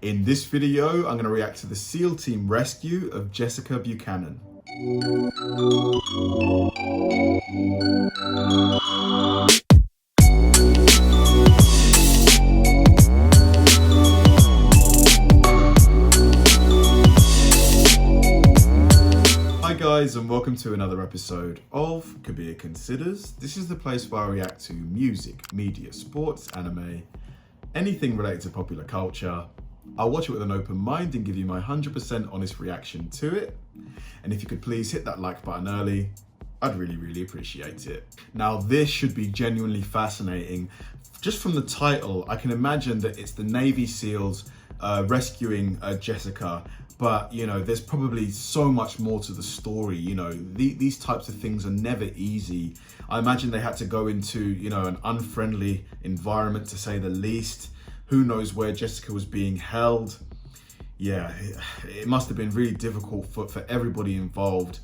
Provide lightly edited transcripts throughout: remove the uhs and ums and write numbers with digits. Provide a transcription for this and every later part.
In this video, I'm going to react to the SEAL Team rescue of Jessica Buchanan. Hi guys, and welcome to another episode of Kabir Considers. This is the place where I react to music, media, sports, anime, anything related to popular culture. I'll watch it with an open mind and give you my 100% honest reaction to it. And if you could please hit that like button early, I'd really appreciate it. Now this should be genuinely fascinating. Just from the title, I can imagine that it's the Navy SEALs rescuing Jessica. But, you know, there's probably so much more to the story. You know, these types of things are never easy. I imagine they had to go into, you know, an unfriendly environment, to say the least. Who knows where Jessica was being held. Yeah, it must have been really difficult for everybody involved.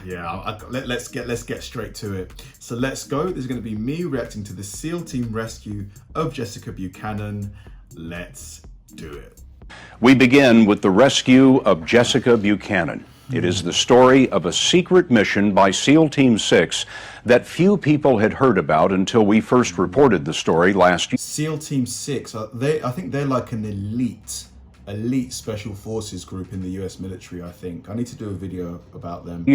Yeah, let's get straight to it. So let's go. There's going to be me reacting to the SEAL Team rescue of Jessica Buchanan. Let's do it. We begin with the rescue of Jessica Buchanan. It is the story of a secret mission by SEAL Team 6 that few people had heard about until we first reported the story last year. SEAL Team 6, I think they're like an elite special forces group in the US military, I think. I need to do a video about them.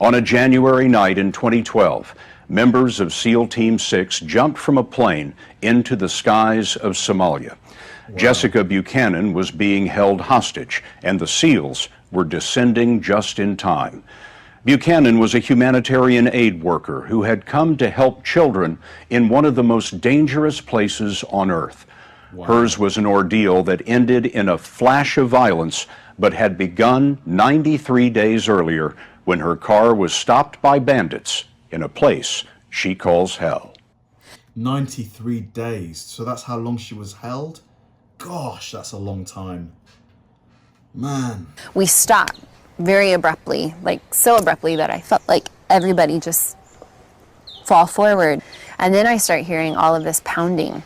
On a January night in 2012, members of SEAL Team 6 jumped from a plane into the skies of Somalia. Wow. Jessica Buchanan was being held hostage, and the SEALs were descending just in time. Buchanan was a humanitarian aid worker who had come to help children in one of the most dangerous places on earth. Wow. Hers was an ordeal that ended in a flash of violence, but had begun 93 days earlier when her car was stopped by bandits in a place she calls hell. 93 days, so that's how long she was held? Gosh, that's a long time. Man. We stopped very abruptly, like so abruptly that I felt like everybody just fall forward. And then I start hearing all of this pounding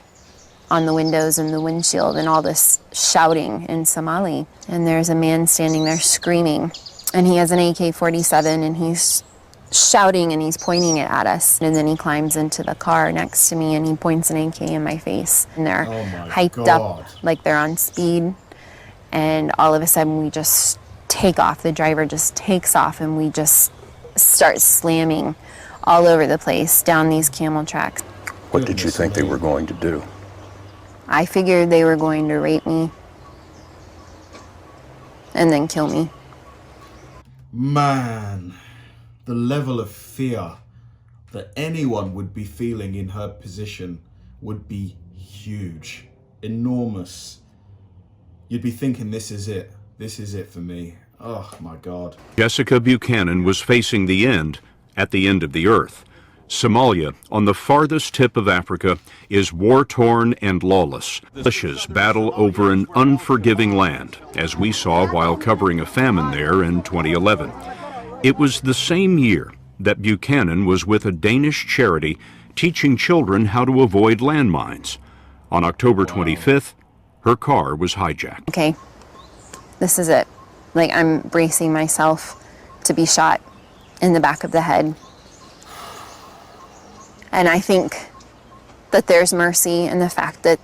on the windows and the windshield and all this shouting in Somali. And there's a man standing there screaming, and he has an AK-47 and he's shouting and he's pointing it at us. And then he climbs into the car next to me and he points an AK in my face. And they're hyped up like they're on speed. And all of a sudden we just take off. The driver just takes off and we just start slamming all over the place down these camel tracks. What did you think they were going to do? I figured they were going to rape me and then kill me. Man, the level of fear that anyone would be feeling in her position would be huge, enormous. You'd be thinking, this is it for me. Oh my God. Jessica Buchanan was facing the end at the end of the earth. Somalia, on the farthest tip of Africa, is war-torn and lawless. Militias battle over an unforgiving land, as we saw while covering a famine there in 2011. It was the same year that Buchanan was with a Danish charity teaching children how to avoid landmines. On October 25th, her car was hijacked. Okay, this is it. Like, I'm bracing myself to be shot in the back of the head. And I think that there's mercy in the fact that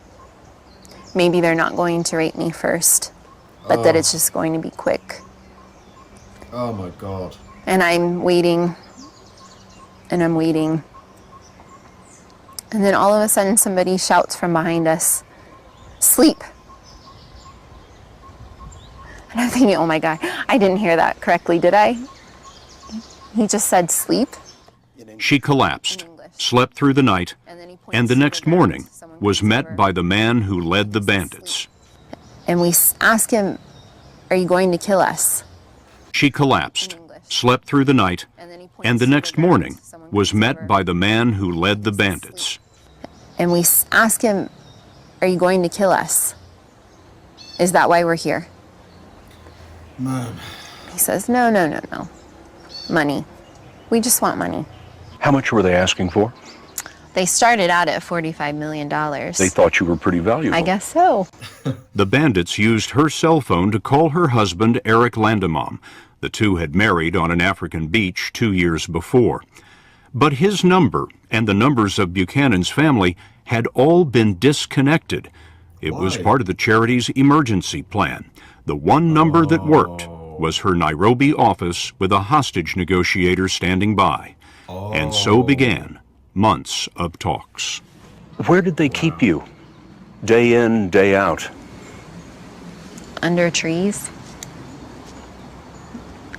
maybe they're not going to rape me first, but that it's just going to be quick. Oh my God. And I'm waiting, and I'm waiting. And then all of a sudden somebody shouts from behind us, "Sleep." And I'm thinking, oh my God, I didn't hear that correctly, did I? He just said sleep. She collapsed, slept through the night, and the next morning was met by the man who led the bandits. And we asked him, "Are you going to kill us?" She collapsed, slept through the night, and the next morning was met by the man who led the bandits. And we asked him, "Are you going to kill us? Is that why we're here?" Man. He says, no. Money. We just want money. How much were they asking for? They started out at $45 million. They thought you were pretty valuable. I guess so. The bandits used her cell phone to call her husband, Eric Landemam. The two had married on an African beach 2 years before. But his number and the numbers of Buchanan's family had all been disconnected. It was part of the charity's emergency plan. The one number that worked was her Nairobi office with a hostage negotiator standing by. And so began months of talks. Where did they keep you? Day in, day out? Under trees.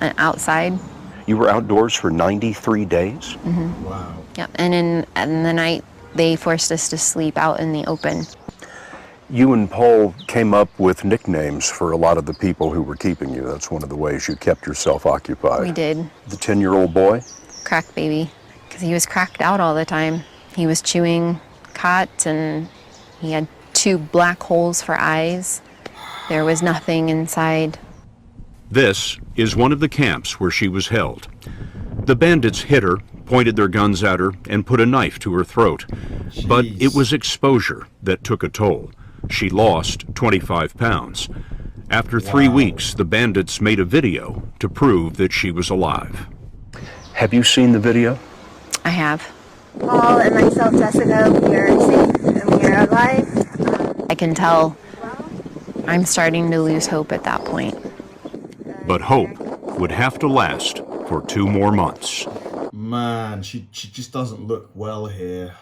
And outside. You were outdoors for 93 days? Mm-hmm. Wow. Yep. And in the night, they forced us to sleep out in the open. You and Paul came up with nicknames for a lot of the people who were keeping you. That's one of the ways you kept yourself occupied. We did. The 10-year-old boy? Crack baby. Because he was cracked out all the time. He was chewing cot and he had 2 black holes for eyes. There was nothing inside. This is one of the camps where she was held. The bandits hit her, pointed their guns at her, and put a knife to her throat. Jeez. But it was exposure that took a toll. She lost 25 pounds. After 3 weeks, the bandits made a video to prove that she was alive. Have you seen the video? I have. Paul and myself, Jessica, we are safe and we are alive. I can tell I'm starting to lose hope at that point. But hope would have to last for 2 more months. Man, she just doesn't look well here.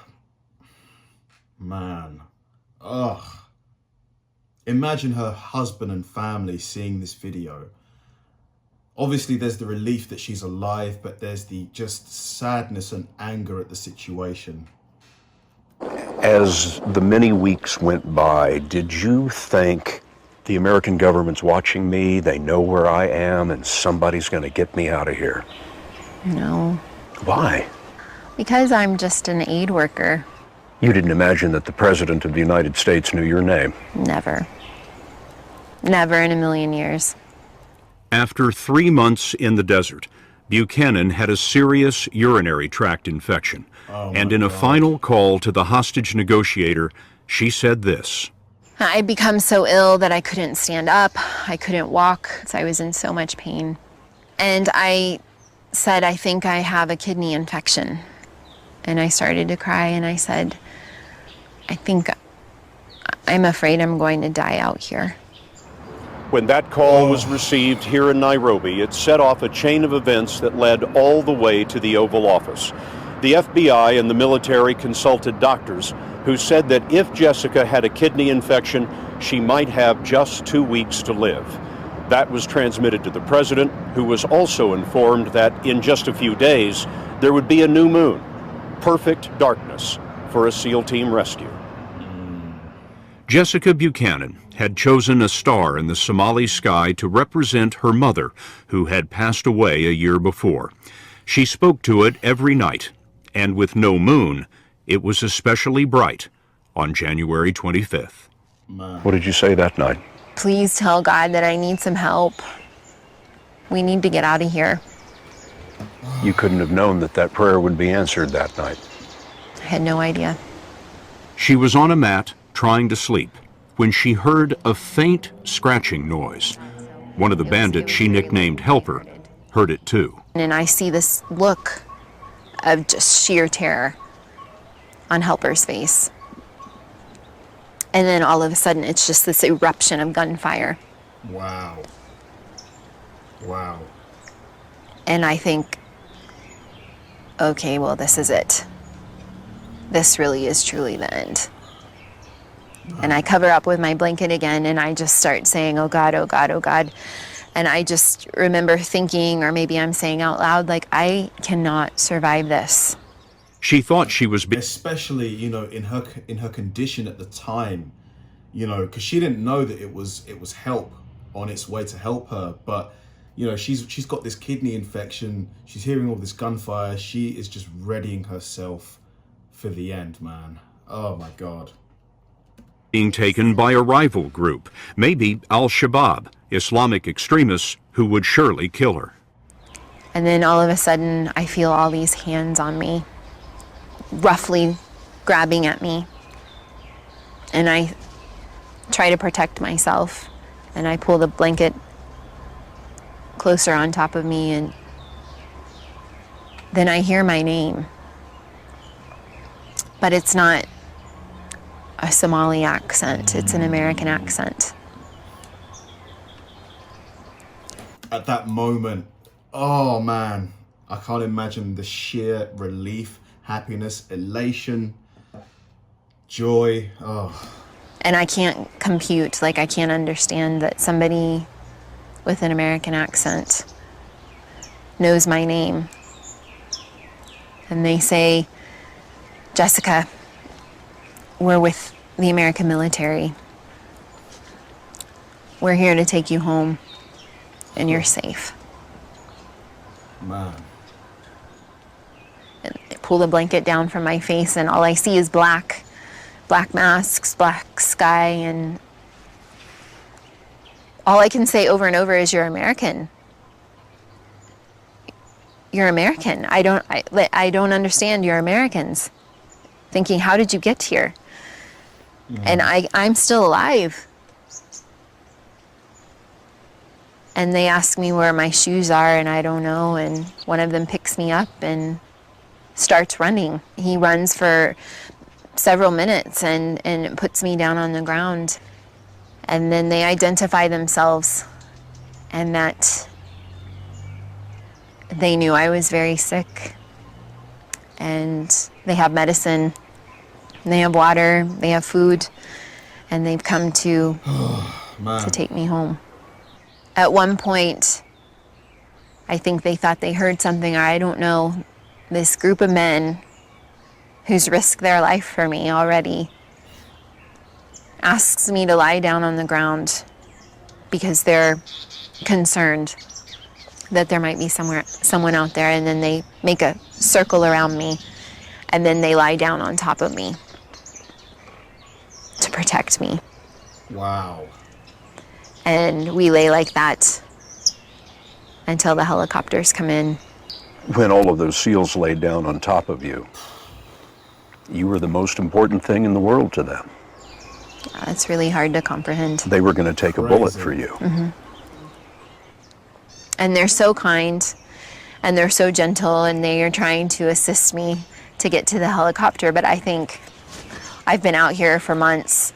Man. Ugh. Imagine her husband and family seeing this video. Obviously, there's the relief that she's alive, but there's the just sadness and anger at the situation. As the many weeks went by, did you think the American government's watching me, they know where I am, and somebody's going to get me out of here? No. Why? Because I'm just an aid worker. You didn't imagine that the President of the United States knew your name? Never. Never in a million years. After 3 months in the desert, Buchanan had a serious urinary tract infection. And in a final call to the hostage negotiator, she said this. I'd become so ill that I couldn't stand up. I couldn't walk. So I was in so much pain. And I said, I think I have a kidney infection. And I started to cry and I said, I'm afraid I'm going to die out here. When that call was received here in Nairobi, it set off a chain of events that led all the way to the Oval Office. The FBI and the military consulted doctors who said that if Jessica had a kidney infection, she might have just 2 weeks to live. That was transmitted to the president, who was also informed that in just a few days, there would be a new moon. Perfect darkness for a SEAL team rescue. Jessica Buchanan had chosen a star in the Somali sky to represent her mother, who had passed away a year before. She spoke to it every night, and with no moon, it was especially bright on January 25th. What did you say that night? Please tell God that I need some help. We need to get out of here. You couldn't have known that that prayer would be answered that night. I had no idea. She was on a mat trying to sleep when she heard a faint scratching noise. One of the bandits she nicknamed Helper heard it too. And I see this look of just sheer terror on Helper's face. And then all of a sudden, it's just this eruption of gunfire. Wow. Wow. And I think, okay, well, this is it. This really is truly the end. And I cover up with my blanket again, and I just start saying, oh God, oh God, oh God. And I just remember thinking, or maybe I'm saying out loud, like, I cannot survive this. She thought she was especially, you know, in her condition at the time, you know, because she didn't know that it was help on its way to help her. But, you know, she's got this kidney infection. She's hearing all this gunfire. She is just readying herself for the end, man. Oh my God. being taken by a rival group, maybe Al-Shabaab, Islamic extremists who would surely kill her. And then all of a sudden, I feel all these hands on me, roughly grabbing at me. And I try to protect myself. And I pull the blanket closer on top of me, and then I hear my name. But it's not a Somali accent, it's an American accent. At that moment, oh man, I can't imagine the sheer relief, happiness, elation, joy. Oh. And I can't compute, like I can't understand that somebody with an American accent knows my name. And they say, Jessica, we're with the American military. We're here to take you home, and you're safe. Man. And they pull the blanket down from my face, and all I see is black masks, black sky, and all I can say over and over is, you're American. You're American. I don't understand. You're Americans. Thinking, how did you get here? And I'm still alive. And they ask me where my shoes are, and I don't know. And one of them picks me up and starts running. He runs for several minutes and puts me down on the ground. And then they identify themselves, and that they knew I was very sick. And they have medicine, and they have water, they have food, and they've come to take me home. At one point, I think they thought they heard something, or I don't know, this group of men who's risked their life for me already asks me to lie down on the ground because they're concerned that there might be someone out there, and then they make a circle around me, and then they lie down on top of me to protect me. Wow. And we lay like that until the helicopters come in. When all of those SEALs laid down on top of you, you were the most important thing in the world to them. It's really hard to comprehend. They were going to take a bullet for you. Mm-hmm. And they're so kind, and they're so gentle, and they are trying to assist me to get to the helicopter. But I think I've been out here for months.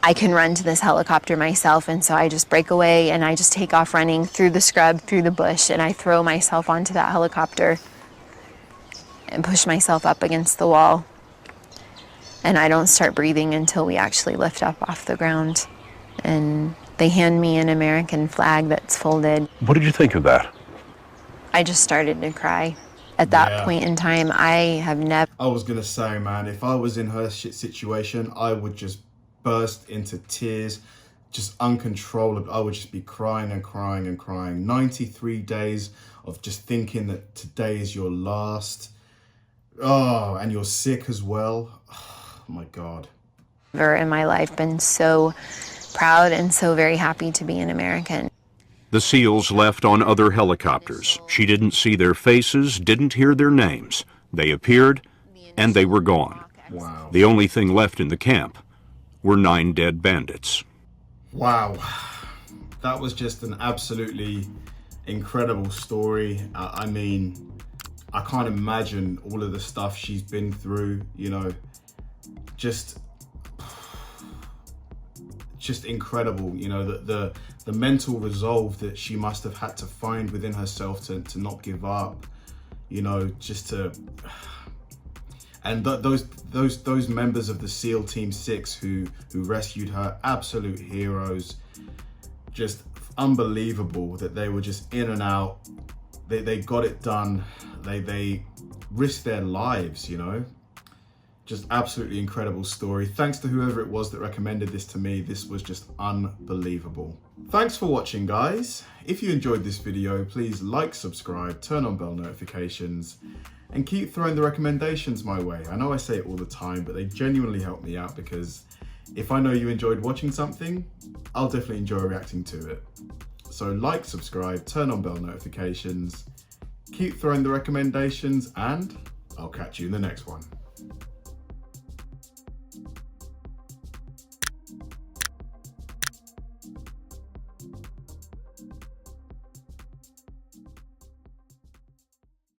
I can run to this helicopter myself, and so I just break away and I just take off running through the scrub, through the bush, and I throw myself onto that helicopter and push myself up against the wall. And I don't start breathing until we actually lift up off the ground. And they hand me an American flag that's folded. What did you think of that? I just started to cry. At that point in time, I have never... I was going to say, man, if I was in her shit situation, I would just burst into tears, just uncontrollable. I would just be crying and crying and crying. 93 days of just thinking that today is your last. Oh, and you're sick as well. Oh, my God. Never in my life been so proud and so very happy to be an American. The SEALs left on other helicopters. She didn't see their faces, didn't hear their names. They appeared, and they were gone. Wow. The only thing left in the camp were 9 dead bandits. Wow. That was just an absolutely incredible story. I mean, I can't imagine all of the stuff she's been through, you know, just incredible, you know, the mental resolve that she must have had to find within herself to not give up, you know, just to, and those members of the SEAL Team 6 who rescued her, absolute heroes, just unbelievable that they were just in and out. They got it done. They risked their lives, you know. Just absolutely incredible story. Thanks to whoever it was that recommended this to me. This was just unbelievable. Thanks for watching, guys. If you enjoyed this video, please like, subscribe, turn on bell notifications, and keep throwing the recommendations my way. I know I say it all the time, but they genuinely help me out, because if I know you enjoyed watching something, I'll definitely enjoy reacting to it. So like, subscribe, turn on bell notifications, keep throwing the recommendations, and I'll catch you in the next one.